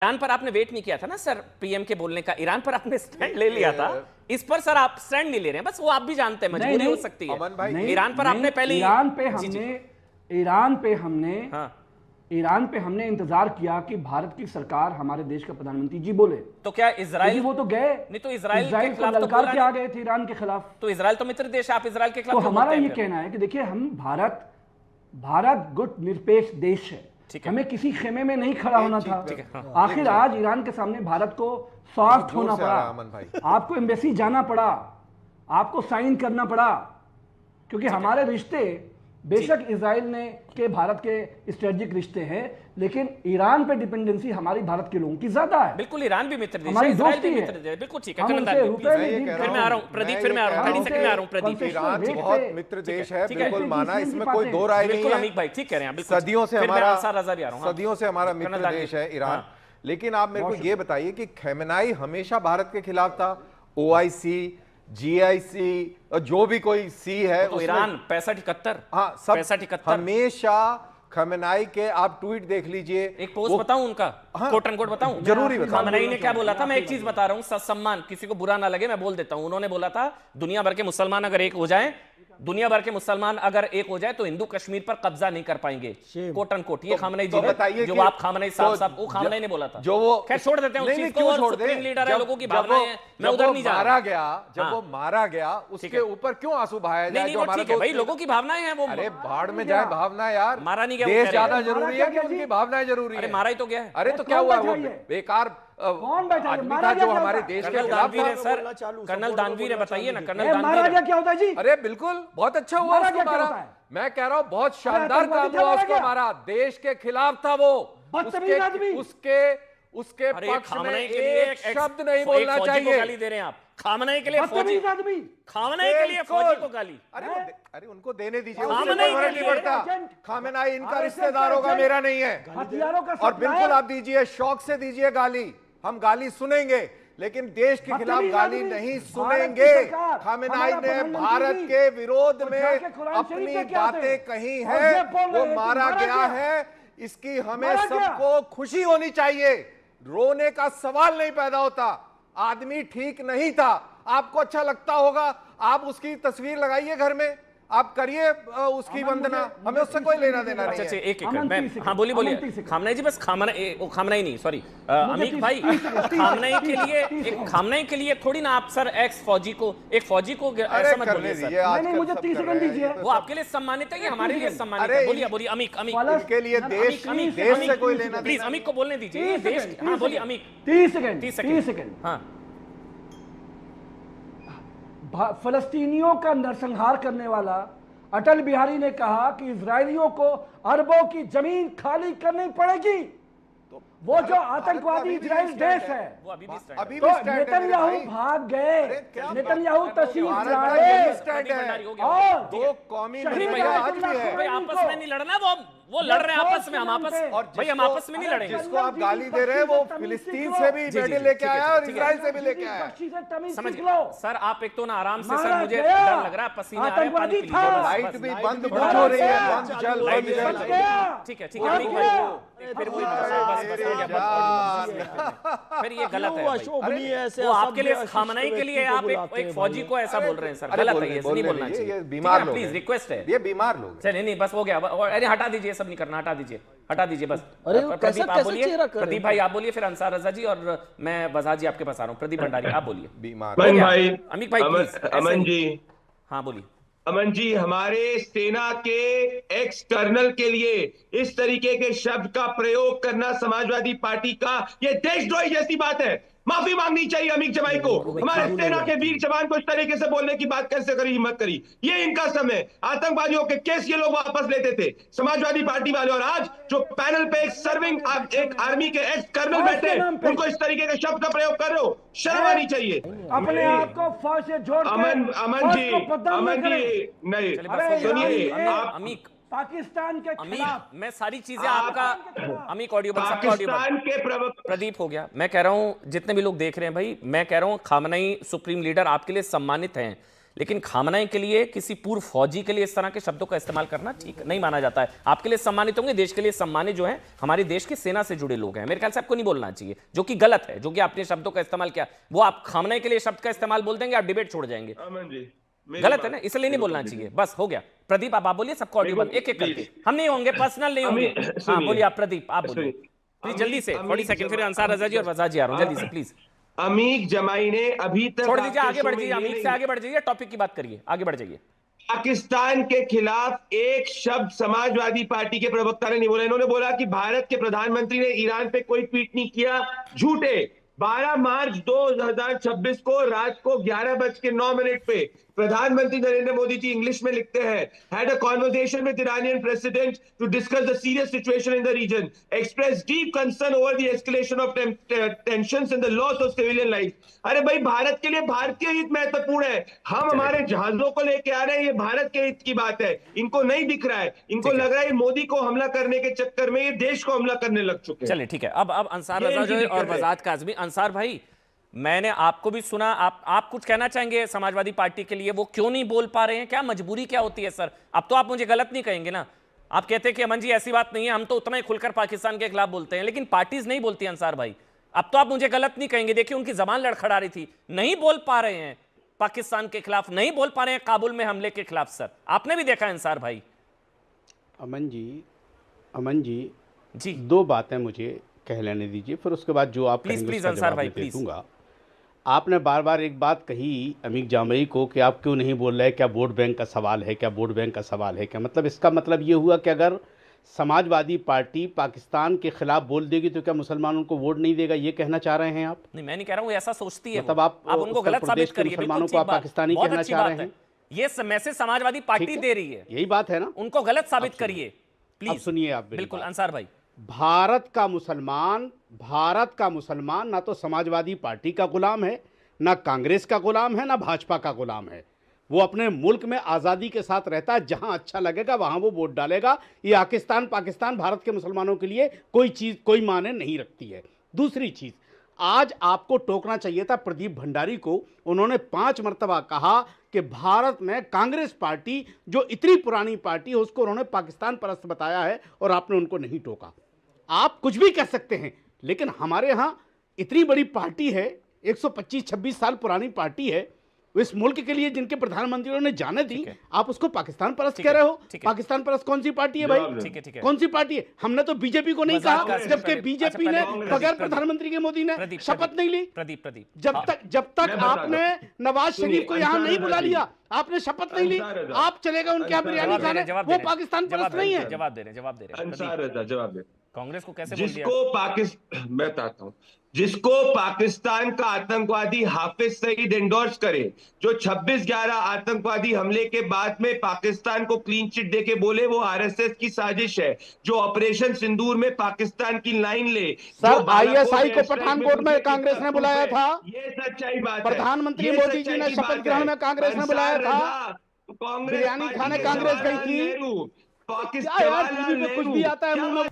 Iran पर आपने wait नहीं किया था ना सर, पीएम के बोलने का। ईरान पर आपने स्टैंड ले लिया था, इस पर सर आप स्टैंड नहीं ले रहे हैं, बस वो आप भी जानते हैं मजबूरी हो सकती है। अमन भाई, ईरान पर आपने पहले ईरान पे हमने इंतजार किया कि भारत की सरकार, हमारे देश का प्रधानमंत्री जी बोले। तो क्या इजराइल, वो तो गए नहीं तो इजराइल के खिलाफ तो ललकार के आ गए थे ईरान के खिलाफ। तो इजराइल तो मित्र देश, आप इजराइल के खिलाफ तो हमारा ये कहना है कि देखिए, हम भारत गुट निरपेक्ष देश है, हमें किसी खेमे में नहीं खड़ा होना था। आखिर आज ईरान के सामने भारत को सॉफ्ट होना पड़ा, आपको एम्बेसी जाना पड़ा, आपको साइन करना पड़ा, क्योंकि हमारे रिश्ते बेशक इजराइल ने के भारत के स्ट्रेटेजिक रिश्ते हैं, लेकिन ईरान पे डिपेंडेंसी हमारी भारत के लोगों की ज्यादा है। बिल्कुल, ईरान भी मित्र देश है, हमारी इजराइल दोस्ती भी है। मित्र देश है। बिल्कुल ठीक है, फिर मैं आ रहा हूं प्रदीप, फिर मैं आ रहा हूं 30 सेकंड में आ रहा हूं प्रदीप। ईरान बहुत मित्र देश है, बिल्कुल माना, इसमें कोई दो राय नहीं बिल्कुल है। अमीक भाई ठीक कह रहे हैं, सदियों से हमारा हाँ। मित्र देश है ईरान। लेकिन आप मेरे को ये बताइए कि खमेनाई हमेशा भारत के खिलाफ था। ओआईसी, जीआईसी, जो भी कोई सी है, तो ईरान 65-71, हाँ सब 65-71 हमेशा खमेनाई के, आप ट्वीट देख लीजिए। एक पोस्ट बताऊं उनका, हाँ, कोट अनकोट बताऊं, जरूरी बताऊं। खमेनाई ने क्या बोला था, मैं एक चीज बता रहा हूं, सत्सम्मान, किसी को बुरा ना लगे मैं बोल देता हूं। उन्होंने बोला था दुनिया भर के मुसलमान अगर एक हो जाएं, दुनिया भर के मुसलमान अगर एक हो जाए तो हिंदू कश्मीर पर कब्जा नहीं कर पाएंगे, कोट अनकोट। ये खामनेई जी ने, जो आप खामनेई साहब वो खामनेई ने बोला था। जो वो, खैर छोड़ देते हैं उस चीज को, और सुप्रीम लीडर है, लोगों की भावनाएं हैं, मैं उधर नहीं जा रहा। मारा गया, जब वो मारा गया, उसके ऊपर क्यों आंसू बहाया जाए? जो हमारा भाई लोगों की भावनाएं हैं वो, अरे भाड़ में जाए भावना यार, मारा नहीं गया, देश ज्यादा जरूरी है कि उनकी भावनाएं जरूरी है? अरे मारा ही तो गया है। अरे तो क्या हुआ, वो बेकार आदमी था जो हमारे देश के खिलाफ था। सर कर्नल दानवीर है, बताइए ना कर्नल दानवीर क्या होता है जी? अरे बिल्कुल, बहुत अच्छा हुआ उसको मारा। मैं कह रहा हूँ बहुत शानदार काम हुआ उसको मारा, देश के खिलाफ था वो, उसके पक्ष में एक शब्द नहीं बोलना चाहिए। गाली दे रहे हैं आप खामनेई के लिए, खामनेई के लिए फौजी को गाली। अरे उनको देने दीजिए, उससे कोई फर्क नहीं पड़ता। खामेनाई इनका रिश्तेदार होगा, मेरा नहीं है। और बिल्कुल आप दीजिए, शौक से दीजिए गाली, हम गाली सुनेंगे, लेकिन देश के खिलाफ गाली नहीं सुनेंगे। खामेनाई ने भारत के विरोध में अपनी बातें कही है, वो मारा गया है, इसकी हमें सबको खुशी होनी चाहिए। रोने का सवाल नहीं पैदा होता। आदमी ठीक नहीं था, आपको अच्छा लगता होगा, आप उसकी तस्वीर लगाइए घर में, आप करिए उसकी वंदना, हमें उससे कोई लेना देना नहीं है। अच्छा एक मैं, हाँ बोलिए खामनेई जी, बस खामनेई नहीं, सॉरी अमीक भाई, खामनेई के लिए थोड़ी ना आप सर एक फौजी को ऐसा मत बोलिए सर। नहीं, मुझे 30 सेकंड दीजिए। वो आपके लिए सम्मानित है, ये हमारे लिए सम्मानित है। बोलिए अमीक के लिए देश से कोई लेना, प्लीज अमीक को बोलने दीजिए। देश, हाँ बोलिए अमीक। 30 सेकंड। हाँ, फलस्तीनियों का नरसंहार करने वाला अटल बिहारी ने कहा कि इजरायलियों को अरबों की जमीन खाली करनी पड़ेगी। तो वो जो आतंकवादी इजराइल देश है, वो अभी तो नेतन्याहू भाग गए, नेतन्याहू तशरीफ लाए, और दो कौमी आपस में नहीं लड़ना, वो लड़ रहे हैं आपस में, हम आपस भाई हम आपस में नहीं लड़ेंगे। जिसको आप गाली दे रहे हैं वो फिलिस्तीन से भी मेडल लेके आया और इजराइल से भी लेके आया। समझ सर, आप एक तो ना आराम से सर, मुझे डर लग रहा है, पसीने आ रहे हैं, पानी पी लीजिए। लाइट भी बंद हो रही है, बंद जल ठीक है अमीक भाई, फिर वही फिर ये गलत है। वो आपके लिए, खामनेई के लिए आप एक फौजी को ऐसा बोल रहे हैं सर, गलत है, ये नहीं बोलना चाहिए। बीमार लोग, प्लीज रिक्वेस्ट है, ये बीमार लोग। चलिए नहीं बस हो गया, अरे हटा दीजिए, सब नहीं करना, हटा दीजिए बस। अरे प्रदीप आप बोलिए, प्रदीप भाई आप बोलिए, फिर अंसार रजा जी, और मैं वज़ा जी आपके पास आ रहा हूँ। प्रदीप भंडारी आप बोलिए। बीमार भाई, अमीक भाई अमन जी, हाँ बोलिए। अमन जी, हमारे सेना के एक्स कर्नल के लिए इस तरीके के शब्द का प्रयोग करना समाजवादी पार्टी का ये देशद्रोही जैसी बात है। माफी मांगनी चाहिए अमीक जमाई को। हमारे सेना के वीर जवान को इस तरीके से बोलने की बात कैसे करी, हिम्मत करी? ये इनका समय, आतंकवादियों के केस ये लोग वापस लेते थे समाजवादी पार्टी वाले, और आज जो पैनल पे एक सर्विंग एक आर्मी के एक्स कर्नल बैठे, उनको इस तरीके के शब्द का प्रयोग कर रहे हो, शर्म आनी चाहिए। अपने आप को फौज से जोड़ के अमन जी नहीं, सुनिए आप अमीक, पाकिस्तान के खिलाफ मैं सारी चीजें आपका अमीक ऑडियो पाकिस्तान के प्रदीप हो गया। मैं कह रहा हूं जितने भी लोग देख रहे हैं भाई, मैं कह रहा हूं खामनेई सुप्रीम लीडर आपके लिए सम्मानित हैं, लेकिन खामनाई के लिए, किसी पूर्व फौजी के लिए इस तरह के शब्दों का इस्तेमाल करना ठीक नहीं माना जाता है। आपके लिए सम्मानित होंगे, देश के लिए सम्मानित जो है हमारे देश की सेना से जुड़े लोग हैं, मेरे ख्याल से आपको नहीं बोलना चाहिए, जो कि गलत है। जो कि आपने शब्दों का इस्तेमाल किया, वो आप खामनाई के लिए शब्द का इस्तेमाल बोल देंगे, आप डिबेट छोड़ जाएंगे, गलत है ना, इसलिए नहीं बोलना चाहिए। बस हो गया। प्रदीप आप बोलिए, सबको ऑडियो बंद, एक एक करके, हम नहीं होंगे, पर्सनल नहीं होंगे। हाँ बोलिए आप, प्रदीप आप बोलिए प्लीज, जल्दी से 40 सेकंड, फिर अंसार रजा जी और वज़ा जी आ रहा हूं, जल्दी से प्लीज। अमीक जमाई ने अभी तक, छोड़ दीजिए, आगे बढ़ जाइए, अमीक से आगे बढ़ जाइए, टॉपिक की बात करिए, आगे बढ़ जाइए। पाकिस्तान के खिलाफ एक शब्द समाजवादी पार्टी के प्रवक्ता ने नहीं बोला। इन्होंने बोला कि भारत के प्रधानमंत्री ने ईरान पे कोई ट्वीट नहीं किया, झूठे। 12 मार्च 2026 को रात को 11:09 पे प्रधानमंत्री नरेंद्र मोदी जी इंग्लिश में लिखते हैं, had a conversation with Iranian president to discuss the serious situation in the region, expressed deep concern over the escalation of tensions and the loss of civilian lives। अरे भाई, भारत के लिए भारतीय हित महत्वपूर्ण है। हम हमारे जहाजों को लेके आ रहे हैं, ये भारत के हित की बात है। इनको नहीं दिख रहा है, इनको लग रहा है मोदी को हमला करने के चक्कर में ये देश को हमला करने लग चुके हैं। चलिए ठीक है, अब अंसार रजा जो है और वज़ात काज़मी। अंसार भाई, मैंने आपको भी सुना, आप कुछ कहना चाहेंगे समाजवादी पार्टी के लिए? वो क्यों नहीं बोल पा रहे हैं, क्या मजबूरी क्या होती है सर? अब तो आप मुझे गलत नहीं कहेंगे ना, आप कहते हैं कि अमन जी ऐसी बात नहीं है, हम तो उतना ही खुलकर पाकिस्तान के खिलाफ बोलते हैं, लेकिन पार्टीज नहीं बोलती। अंसार भाई, अब तो आप मुझे गलत नहीं कहेंगे, देखिए उनकी जबान लड़खड़ा रही थी, नहीं बोल पा रहे हैं पाकिस्तान के खिलाफ, नहीं बोल पा रहे हैं काबुल में हमले के खिलाफ। सर आपने भी देखा अंसार भाई। अमन जी दो बातें मुझे कह लेने दीजिए, फिर उसके बाद जो आप प्लीज अंसार भाई प्लीज। दूंगा। आपने बार बार एक बात कही अमीक जामई को कि आप क्यों नहीं बोल रहे, क्या वोट बैंक का सवाल है, क्या वोट बैंक का सवाल है, क्या मतलब इसका मतलब ये हुआ कि अगर समाजवादी पार्टी पाकिस्तान के खिलाफ बोल देगी तो क्या मुसलमानों को वोट नहीं देगा, ये कहना चाह रहे हैं आप? नहीं, मैं नहीं कह रहा हूँ, ऐसा सोचती है मतलब आप उनको गलत साबित करिए, मुसलमानों को आप पाकिस्तानी कहना चाह रहे हैं, ये मैसेज समाजवादी पार्टी दे रही है, यही बात है ना, उनको गलत साबित करिए प्लीज। सुनिए आप बिल्कुल अंसार भाई। भारत का मुसलमान ना तो समाजवादी पार्टी का गुलाम है, ना कांग्रेस का गुलाम है, ना भाजपा का गुलाम है। वो अपने मुल्क में आज़ादी के साथ रहता है, जहां अच्छा लगेगा वहां वो वोट डालेगा। ये पाकिस्तान भारत के मुसलमानों के लिए कोई माने नहीं रखती है। दूसरी चीज़, आज आपको टोकना चाहिए था प्रदीप भंडारी को। उन्होंने 5 मरतबा कहा कि भारत में कांग्रेस पार्टी जो इतनी पुरानी पार्टी है उसको उन्होंने पाकिस्तान परस्त बताया है और आपने उनको नहीं टोका। आप कुछ भी कह सकते हैं, लेकिन हमारे यहाँ इतनी बड़ी पार्टी है, 125-26 साल पुरानी पार्टी है, इस मुल्क के लिए जिनके प्रधानमंत्रियों ने जाने दी, आप उसको पाकिस्तान परस्त कह रहे हो। पाकिस्तान परस्त कौन सी पार्टी है भाई? कौन सी पार्टी है? हमने तो बीजेपी को नहीं कहा, जबकि बीजेपी ने बगैर प्रधानमंत्री के मोदी ने शपथ नहीं ली। प्रदीप जब तक आपने नवाज शरीफ को यहाँ नहीं बुला लिया, आपने शपथ नहीं ली, आप चलेगा उनके यहाँ बिरयानी खाने, वो पाकिस्तान परस्त नहीं है। जवाब दे रहे कांग्रेस को कैसे मैं बताता हूं, जिसको पाकिस्तान का आतंकवादी हाफिज सईद एंडोर्स करे, जो 26/11 आतंकवादी हमले के बाद में पाकिस्तान को क्लीन चिट देके बोले वो आरएसएस की साजिश है, जो ऑपरेशन सिंदूर में पाकिस्तान की लाइन ले। सर आईएसआई को पठानकोट में कांग्रेस ने बुलाया था, ये सच्चाई बात है। प्रधानमंत्री मोदी जी ने शपथ ग्रहण में कांग्रेस ने बुलाया था, बिरयानी खाने कांग्रेस गई थी। पाकिस्तान कुछ भी आता है मुंह में।